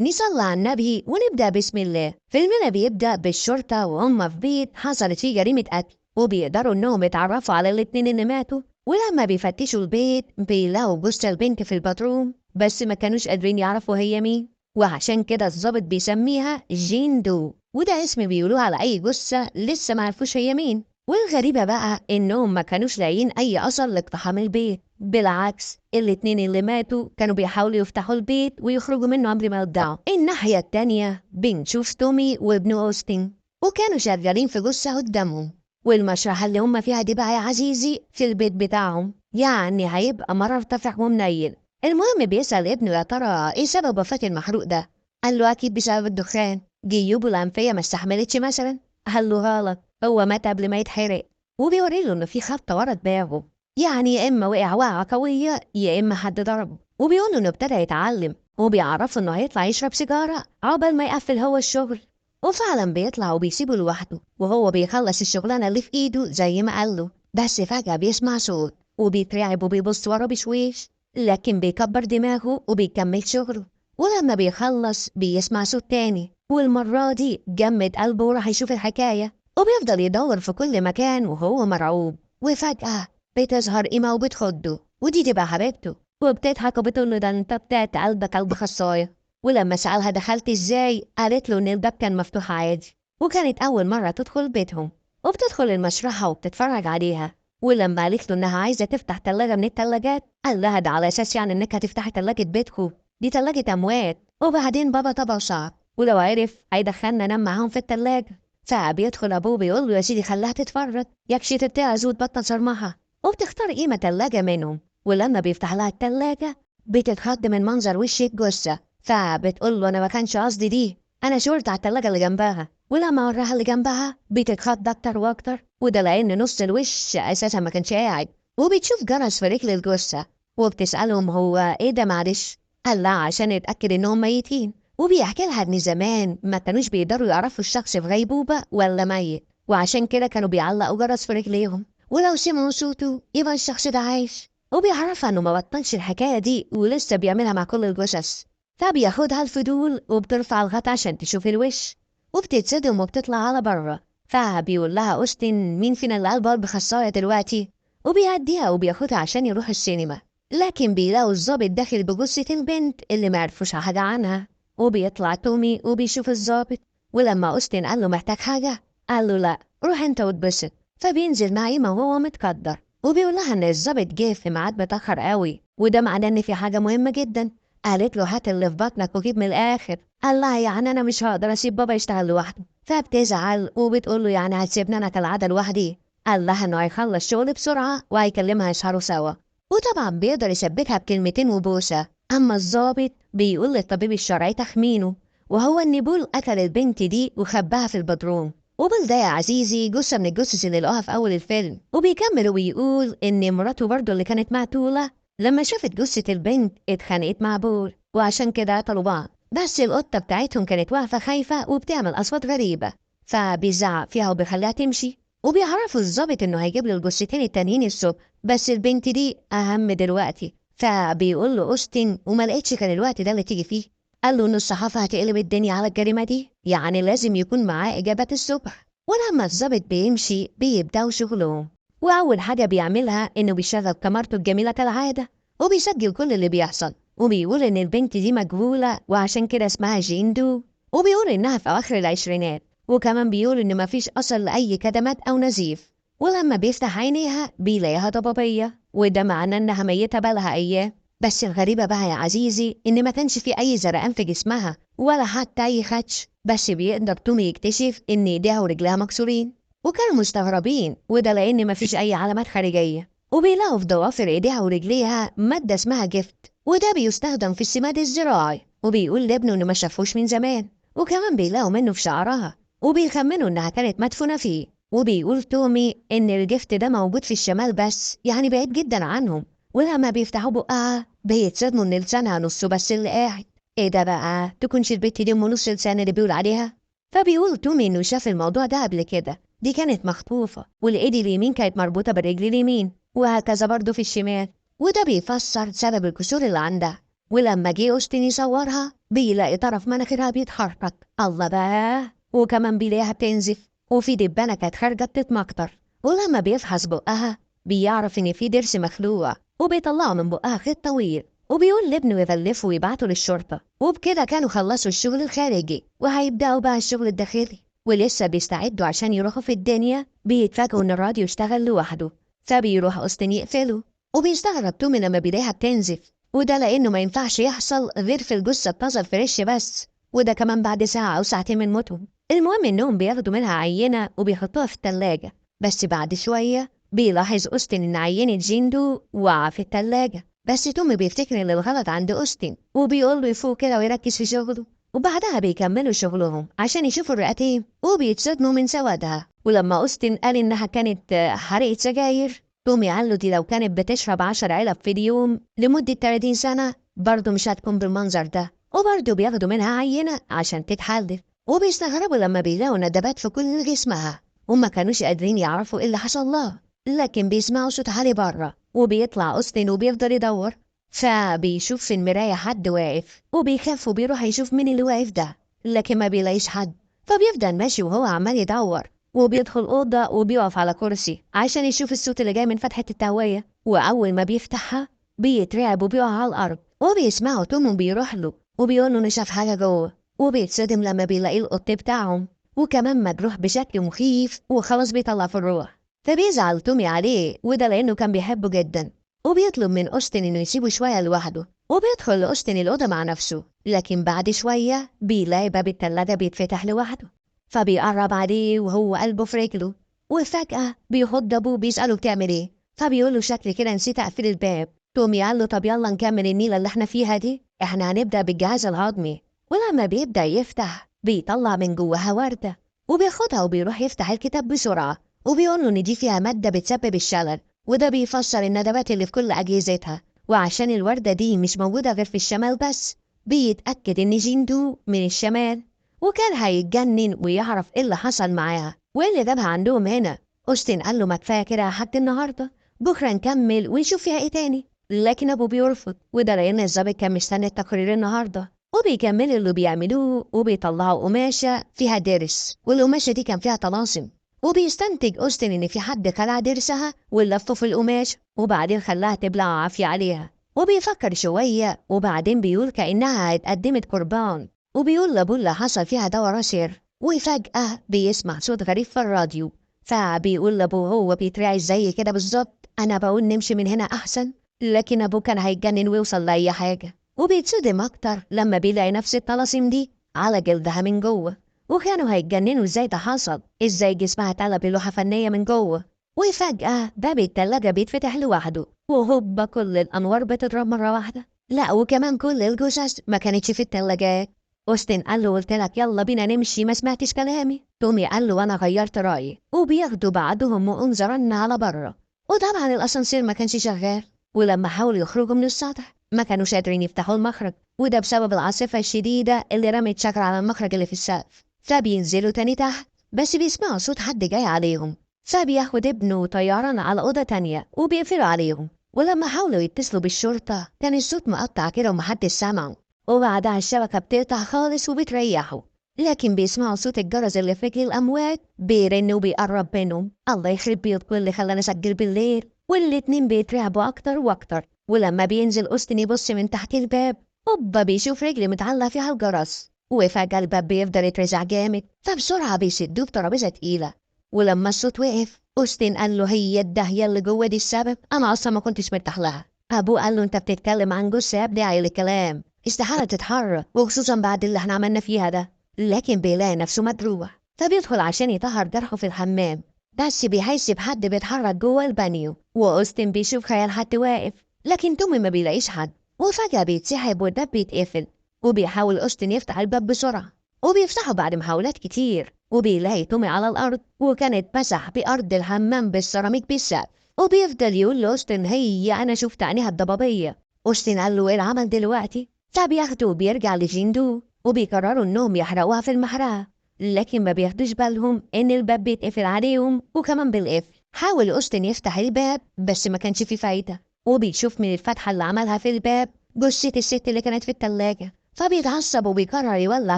نصلي على النبي ونبدأ بسم الله. فيلمنا بيبدأ بالشرطة وهم في بيت حصلت فيه جريمة قتل، وبيقدروا إنهم يتعرفوا على الاتنين اللي ماتوا. ولما بيفتشوا البيت بيلاقوا جثة البنت في الباتروم، بس ما كانوش قادرين يعرفوا هي مين، وعشان كده الضابط بيسميها جين دو، وده اسم بيقولوه على أي جثة لسه ما عرفوش هي مين. والغريبة بقى إنهم ما كانوش لاقيين أي أثر لاقتحام البيت، بالعكس الاتنين اللي ماتوا كانوا بيحاولوا يفتحوا البيت ويخرجوا منه قبل ما يودعوا. الناحية التانية بنشوف تومي وابنه أوستن، وكانوا شغالين في جثة قدامهم. والمشرحة اللي هم فيها دي بقى يا عزيزي في البيت بتاعهم، يعني هيبقى مرة ارتفع ومنيل. المهم بيسأل ابنه يا ترى ايه سبب وفاة المحروق ده؟ قال له أكيد بسبب الدخان، جيوبه الأنفية ما استحملتش مثلا. قال له غلط، هو مات قبل ما يتحرق. وبيوري له إنه في خبطة ورا دماغه، يعني يا إما وقع وقعة قوية يا إما حد ضربه. وبيقولوا إنه ابتدى يتعلم، وبيعرفوا إنه هيطلع يشرب سيجارة عقبال ما يقفل هو الشغل. وفعلا بيطلع وبيسيبه لوحده وهو بيخلص الشغلانة اللي في إيده زي ما قاله. بس فجأة بيسمع صوت وبيترعب وبيبص ورا بشويش، لكن بيكبر دماغه وبيكمل شغله. ولما بيخلص بيسمع صوت تاني، والمرة دي جمد قلبه وراح يشوف الحكاية، وبيفضل يدور في كل مكان وهو مرعوب. وفجأة بتظهر إيما وبتخده، ودي تبقى حبيبته، وبتضحك وبتقول له ده انت بتاعت قلبك قلب خصاية. ولما سألها دخلت ازاي قالت له ان الباب كان مفتوح عادي، وكانت أول مرة تدخل بيتهم. وبتدخل المشرحة وبتتفرج عليها. ولما قالت له إنها عايزة تفتح تلاجة من التلاجات قال لها ده على أساس يعني إنك هتفتحي تلاجة بيتكو، دي تلاجة أموات. وبعدين بابا طبعه صعب، ولو عرف هيدخلنا نام معاهم في التلاجة. فبيدخل أبوه بيقول له يا سيدي خليها تتفرج يكشي تتعز وتبطل صرمها. وبتختار قيمة تلاجة منهم. ولما بيفتح لها التلاجة بتتخض من منظر وش الجثة، فبتقول له أنا ما كانش قصدي دي، أنا شورت على التلاجة اللي جنبها. ولما وراها اللي جنبها بتتخض أكتر وأكتر، وده لأن نص الوش أساسا ما كانش قاعد. وبتشوف جرس في رجل الجثة، وبتسألهم هو إيه ده معلش؟ قال لها عشان يتأكد إنهم ميتين. وبيحكي لها إن زمان ما كانوش بيقدروا يعرفوا الشخص في غيبوبة ولا ميت، وعشان كده كانوا بيعلقوا جرس في رجليهم، ولو سمعوا صوته يبقى الشخص ده عايش. وبيعرفها إنه ما بطلش الحكاية دي ولسه بيعملها مع كل الجثث. فبياخدها الفضول وبترفع الغطا عشان تشوف الوش، وبتتصدم وبتطلع على بره. فبيقول لها أوستن مين فينا اللي قلبه قلب خصاية دلوقتي، وبيعديها وبياخدها عشان يروح السينما. لكن بيلاقوا الظابط داخل بجثة البنت اللي معرفوش حاجة عنها. وبيطلع تومي وبيشوف الظابط، ولما أوستن قال له محتاج حاجة قال له لا روح انت واتبسط. فبينزل مع إيما وهو متقدر، وبيقول لها إن الظابط جه في ميعاد متأخر قوي، وده معناه إن في حاجة مهمة جدا. قالت له هات اللي في بطنك وجيب من الآخر. قال لها يعني أنا مش هقدر أسيب بابا يشتغل لوحده. فبتزعل وبتقول له يعني هتسيبني أنا كالعادة لوحدي؟ قال لها إنه هيخلص شغل بسرعة وهيكلمها يسهروا سوا. وطبعا بيقدر يثبتها بكلمتين وبوسة. أما الضابط بيقول للطبيب الشرعي تخمينه، وهو إن بول قتل البنت دي وخباها في البدروم. وبول ده يا عزيزي جثة من الجثث اللي لقوها في أول الفيلم. وبيكمل ويقول إن مراته برضه اللي كانت مقتولة لما شافت جثة البنت اتخانقت مع بول، وعشان كده قتلوا بعض. بس القطة بتاعتهم كانت واقفة خايفة وبتعمل أصوات غريبة، فبيزعق فيها وبيخليها تمشي. وبيعرفوا الضابط إنه هيجيب له الجثتين التانيين الصبح، بس البنت دي أهم دلوقتي. فبيقول له أوستن وما لقيتش كان الوقت ده اللي تيجي فيه. قال له إن الصحافة هتقلب الدنيا على الجريمة دي، يعني لازم يكون معاه إجابات الصبح. ولما الضابط بيمشي بيبدأوا شغلهم، وأول حاجة بيعملها إنه بيشغل كاميرته الجميلة كالعادة وبيسجل كل اللي بيحصل. وبيقول إن البنت دي مجهولة وعشان كده اسمها جيندو، وبيقول إنها في أواخر العشرينات، وكمان بيقول إن مفيش أثر لأي كدمات أو نزيف. ولما بيفتح عينيها بيلاقيها ضبابية، وده معناه إنها ميتة بقالها أيام. بس الغريبة بقى يا عزيزي إن ما كانش في أي زرقان في جسمها ولا حتى أي خدش، بس بيقدر تومي يكتشف إن إيديها ورجلها مكسورين. وكانوا مستغربين، وده لأن مفيش أي علامات خارجية. وبيلاقوا في ضوافر إيديها ورجليها مادة اسمها جفت، وده بيستخدم في السماد الزراعي. وبيقول لابنه إنه ما شافوش من زمان. وكمان بيلاقوا منه في شعرها، وبيخمنوا إنها كانت مدفونة فيه. وبيقول تومي إن الجفت ده موجود في الشمال بس يعني بعيد جدا عنهم. ولما بيفتحوا بقها بيتصدموا إن لسانها نصه بس اللي قاعد. إيه ده بقى تكونش البت دي أم نص لسان اللي بيقول عليها؟ فبيقول تومي إنه شاف الموضوع ده قبل كده، دي كانت مخطوفة والإيد اليمين كانت مربوطة بالرجل اليمين، وهكذا برضه في الشمال. وده بيفسر سبب الكسور اللي عندها. ولما جه أوستن يصورها بيلاقي طرف مناخيرها بيتحرك. الله بقى، وكمان بيلاقيها بتنزف وفي دبانة كانت خارجة بتتمكتر. ولما بيفحص بقها بيعرف إن في ضرس مخلوع وبيطلعه من بقها خيط طويل، وبيقول لابنه يغلفه ويبعته للشرطة. وبكده كانوا خلصوا الشغل الخارجي وهيبدأوا بقى الشغل الداخلي، ولسه بيستعدوا عشان يروحوا في الدنيا بيتفاجئوا إن الراديو اشتغل لوحده. فبيروح أوستن يقفله، وبيستغرب تومي لما بيلاقيها بتنزف، وده لأنه ما ينفعش يحصل غير في الجثة الطازة الفريش بس، وده كمان بعد ساعة أو ساعتين من موتهم. المهم إنهم بياخدوا منها عينة وبيحطوها في التلاجة، بس بعد شوية بيلاحظ أوستن إن عينة جيندو وقع في التلاجة. بس تومي بيفتكر إن الغلط عند أوستن وبيقول له يفوق كده ويركز في شغله. وبعدها بيكملوا شغلهم عشان يشوفوا الرئتين وبيتصدموا من سوادها. ولما أوستن قال إنها كانت حريقة سجاير، تومي قال له دي لو كانت بتشرب 10 علب في اليوم لمدة 30 سنة برضه مش هتكون بالمنظر ده. وبرضه بياخدوا منها عينة عشان تتحلل، وبيستغربوا لما بيلاقوا ندبات في كل جسمها، وما كانوش قادرين يعرفوا ايه اللي حصل لها. لكن بيسمعوا صوت عالي بره، وبيطلع أوستن وبيفضل يدور، فبيشوف في المراية حد واقف وبيخاف وبيروح يشوف مين اللي واقف ده، لكن ما بيلاقيش حد. فبيفضل ماشي وهو عمال يدور، وبيدخل أوضة وبيقف على كرسي عشان يشوف الصوت اللي جاي من فتحة التهوية. وأول ما بيفتحها بيترعب وبيقع على الأرض، وبيسمعوا توم بيروح له وبيقول له إنه شاف حاجة جوه، وبيتصدم لما بيلاقي القط بتاعهم وكمان مجروح بشكل مخيف وخلاص بيطلع في الروح. فبيزعل تومي عليه، وده لأنه كان بيحبه جدا، وبيطلب من أوستن إنه يسيبه شوية لوحده. وبيدخل أوستن الأوضة مع نفسه، لكن بعد شوية بيلاقي باب التلاجة بيتفتح لوحده. فبيقرب عليه وهو قلبه في رجله، وفجأة بيخض أبوه بيسأله بتعمل إيه؟ فبيقول له شكلي كده نسيت أقفل الباب. تومي قال له طب يلا نكمل النيلة اللي احنا فيها دي، احنا هنبدأ بالجهاز الهضمي. ولما بيبدأ يفتح بيطلع من جواها وردة، وبياخدها وبيروح يفتح الكتاب بسرعة، وبيقول له إن دي فيها مادة بتسبب الشلل، وده بيفسر الندبات اللي في كل أجهزتها. وعشان الوردة دي مش موجودة غير في الشمال بس، بيتأكد إن جيندو من الشمال، وكان هيتجنن ويعرف إيه اللي حصل معاها وإيه اللي جابها عندهم هنا. أوستن قال له ما كفاية كده لحد النهاردة، بكرة نكمل ونشوف فيها إيه تاني. لكن أبوه بيرفض، وده لأن الظابط كان مستني التقرير النهاردة. وبيكملوا اللي بيعملوه وبيطلعوا قماشة فيها ضرس، والقماشة دي كان فيها طلاسم، وبيستنتج أوستن إن في حد خلع ضرسها ولفه في القماش وبعدين خلاها تبلع عافية عليها. وبيفكر شوية وبعدين بيقول كأنها اتقدمت قربان، وبيقول لأبوه اللي حصل فيها ده وراه سر. وفجأة بيسمع صوت غريب في الراديو، فبيقول لأبوه هو بيترعش زي كده بالظبط، أنا بقول نمشي من هنا أحسن. لكن أبوه كان هيتجنن ويوصل لأي حاجة، وبيتصدم أكتر لما بيلاقي نفس الطلاسم دي على جلدها من جوه. وكانوا هيتجننوا ازاي ده حصل، ازاي جسمها اتقلب لوحة فنية من جوه. وفجأة باب التلاجة بيتفتح لوحده، وهوبا كل الأنوار بتضرب مرة واحدة. لا وكمان كل الجثث ما كانتش في التلاجات. أوستن قال له قلت لك يلا بينا نمشي ما سمعتش كلامي. تومي قال له أنا غيرت رأيي، وبياخدوا بعضهم وانظرن على بره. وطبعا الأسانسير ما كانش شغال، ولما حاولوا يخرجوا من السطح ما كانوش قادرين يفتحوا المخرج، وده بسبب العاصفة الشديدة اللي رمت شجرة على المخرج اللي في السقف. فبينزلوا تاني تحت، بس بيسمعوا صوت حد جاي عليهم، فبياخد ابنه طيران على أوضة تانية وبيقفلوا عليهم. ولما حاولوا يتصلوا بالشرطة كان الصوت مقطع كده ومحدش سمعه، وبعدها الشبكة بتقطع خالص وبتريحوا. لكن بيسمعوا صوت الجرس اللي في رجل الأموات بيرن وبيقرب منهم. الله يخرب بيوتكم اللي خلانا نسجل بالليل. والاتنين بيترعبوا أكتر وأكتر. ولما بينزل أوستن يبص من تحت الباب، هوبا بيشوف رجل متعلق فيها الجرس، وفجأة الباب بيفضل يترزع جامد، فبسرعة بيشدوه بترابيزة تقيلة. ولما الصوت وقف أوستن قال له هي الدهية اللي جوه دي السبب، أنا أصلا ما كنتش مرتاح لها. أبوه قال له أنت بتتكلم عن جثة يا ابني عيل الكلام، استحالة تتحرك وخصوصا بعد اللي احنا عملنا فيها ده. لكن بيلاقي نفسه مدروح، فبيدخل عشان يطهر جرحه في الحمام، بس بيحس بحد بيتحرك جوه البانيو. وأوستن بيشوف خيال حد واقف، لكن تومي ما بيلاقيش حد. وفجأة بيتسحب والباب بيتقفل، وبيحاول أوستن يفتح الباب بسرعة، وبيفتحه بعد محاولات كتير، وبيلاقي تومي على الأرض وكانت مسح بأرض الحمام بالسيراميك بالسقف. وبيفضل يقول لأوستن هي أنا شفت عينيها الضبابية. أوستن قال له إيه العمل دلوقتي؟ فبياخده وبيرجع لجيندو، وبيقرروا إنهم يحرقوها في المحرقة، لكن ما بياخدوش بالهم إن الباب بيتقفل عليهم وكمان بالقفل. حاول أوستن يفتح الباب بس ما كانش فيه فايدة، وبيشوف من الفتحة اللي عملها في الباب جثة الست اللي كانت في التلاجة، فبيتعصب وبيقرر يولع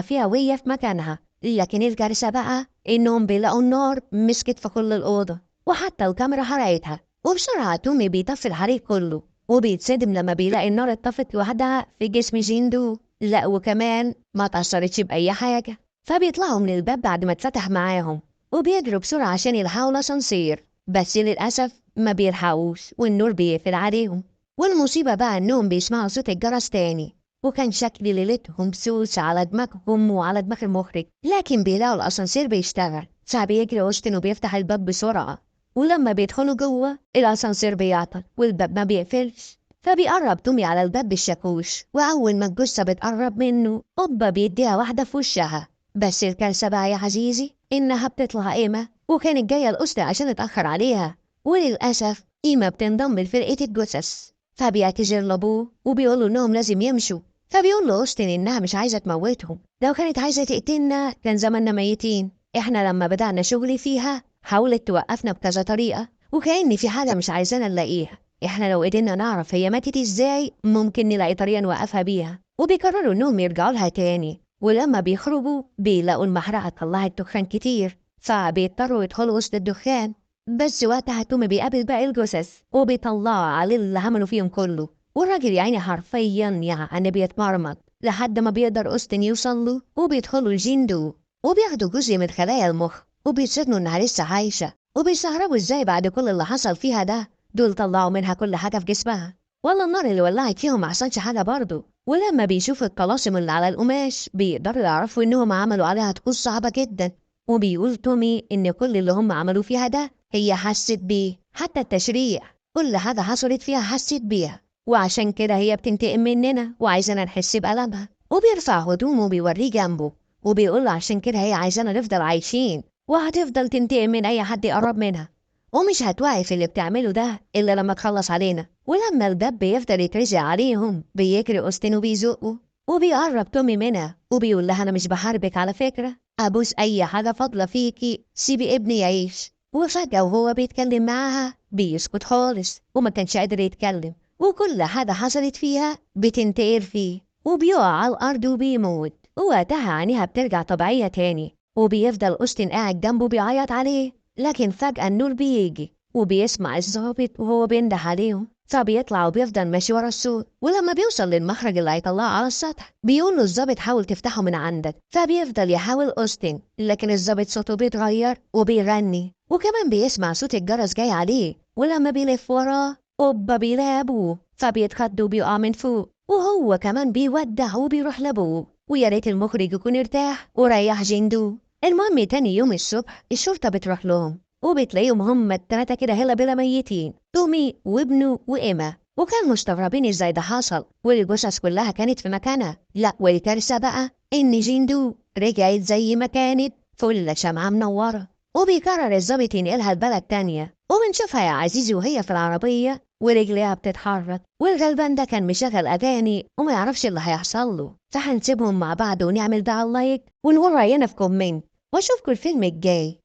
فيها وهي في مكانها. لكن الكارثة بقى إنهم بيلاقوا النار مسكت في كل الأوضة، وحتى الكاميرا حرقتها. وبسرعة تومي بيطفي الحريق كله، وبيتصدم لما بيلاقي النار اتطفت لوحدها في جسم جيندو. لا وكمان ما اتأثرتش بأي حاجة. فبيطلعوا من الباب بعد ما اتفتح معاهم، وبيجروا بسرعة عشان يلحقوا الأسانسير، بس للأسف ما بيلحقوش والنور بيقفل عليهم. والمصيبة بقى إنهم بيسمعوا صوت الجرس تاني، وكان شكل ليلتهم سوس على دماغهم وعلى دماغ المخرج. لكن بيلاقوا الأسانسير بيشتغل، فبيجري أوستن وبيفتح الباب بسرعة. ولما بيدخلوا جوه الأسانسير بيعطل والباب ما بيقفلش. فبيقرب تومي على الباب بالشاكوش، وأول ما الجثة بتقرب منه أوبا بيديها واحدة في وشها. بس الكارثة بقى يا عزيزي إنها بتطلع إيما، وكانت جاية الأسرة عشان اتأخر عليها. وللأسف إيما بتنضم لفرقة الجثث، فبيعتذر لأبوه وبيقول له إنهم لازم يمشوا. فبيقول له أوستن إنها مش عايزة تموتهم، لو كانت عايزة تقتلنا كان زماننا ميتين. إحنا لما بدأنا شغل فيها حاولت توقفنا بكذا طريقة، وكأن في حاجة مش عايزانا نلاقيها. إحنا لو قدرنا نعرف هي ماتت إزاي ممكن نلاقي طريقة نوقفها بيها. وبيقرروا إنهم يرجعوا لها تاني. ولما بيخرجوا بيلاقوا المحرقة طلعت دخان كتير، فبيضطروا يدخلوا وسط الدخان. بس وقتها تومي بيقابل باقي الجثث وبيطلعوا عليه اللي عملوا فيهم كله. والراجل يعني حرفيا يعني بيتمرمط لحد ما بيقدر أوستن يوصل له، وبيدخلوا الجندو وبياخدوا جزء من خلايا المخ، وبيتصدموا إنها لسه عايشة. وبيستغربوا إزاي بعد كل اللي حصل فيها ده دول طلعوا منها كل حاجة في جسمها. والله النار اللي ولعت فيهم ما حصلش حاجة برضه. ولما بيشوفوا الطلاسم اللي على القماش بيقدروا يعرفوا إنهم عملوا عليها طقوس صعبة جدا. وبيقول تومي إن كل اللي هم عملوا فيها ده هي حست بيه، حتى التشريع كل حاجة حصلت فيها حست بيها، وعشان كده هي بتنتقم مننا وعايزانا نحس بألمها. وبيرفع هدومه وبيوريه جنبه، وبيقول له عشان كده هي عايزانا نفضل عايشين، وهتفضل تنتقم من أي حد يقرب منها، ومش هتوقف اللي بتعمله ده إلا لما تخلص علينا. ولما الباب بيفضل يترزع عليهم بيجري أوستن وبيزقه، وبيقرب تومي منها وبيقول لها أنا مش بحاربك على فكرة، أبوس أي حاجة فاضلة فيكي، سيبي ابني يعيش. وفجأة وهو بيتكلم معاها بيسكت خالص وما كانش قادر يتكلم، وكل حاجة حصلت فيها بتنتقر فيه، وبيقع على الأرض وبيموت. ووقتها عينيها بترجع طبيعية تاني، وبيفضل أوستن قاعد جنبه بيعيط عليه. لكن فجأة النور بيجي وبيسمع الظابط وهو بينده عليهم، فبيطلع وبيفضل ماشي ورا الصوت. ولما بيوصل للمخرج اللي هيطلعه على السطح بيقول له الظابط حاول تفتحه من عندك. فبيفضل يحاول أوستن، لكن الظابط صوته بيتغير وبيغني، وكمان بيسمع صوت الجرس جاي عليه. ولما بيلف وراه أوبا بيلاقي أبوه، فبيتخض وبيقع من فوق، وهو كمان بيودع وبيروح لأبوه. ويا ريت المخرج يكون ارتاح وريح جندو. المهم تاني يوم الصبح الشرطة بتروح لهم، وبتلاقيهم هم التلاتة كده هلا بلا ميتين، تومي وابنه وإيما. وكان مستغربين ازاي ده حصل والجثث كلها كانت في مكانها. لا والكارثة بقى إن جندو رجعت زي ما كانت، فل شمعة منورة. وبيقرر الظابط ينقلها لبلد تانية، وبنشوفها يا عزيزي وهي في العربية ورجليها بتتحرك، والغلبان ده كان مشغل أغاني وما يعرفش اللي هيحصل له. فهنسيبهم مع بعض ونعمل ده على اللايك ونقول رأينا في كومنت، واشوفكم الفيلم الجاي.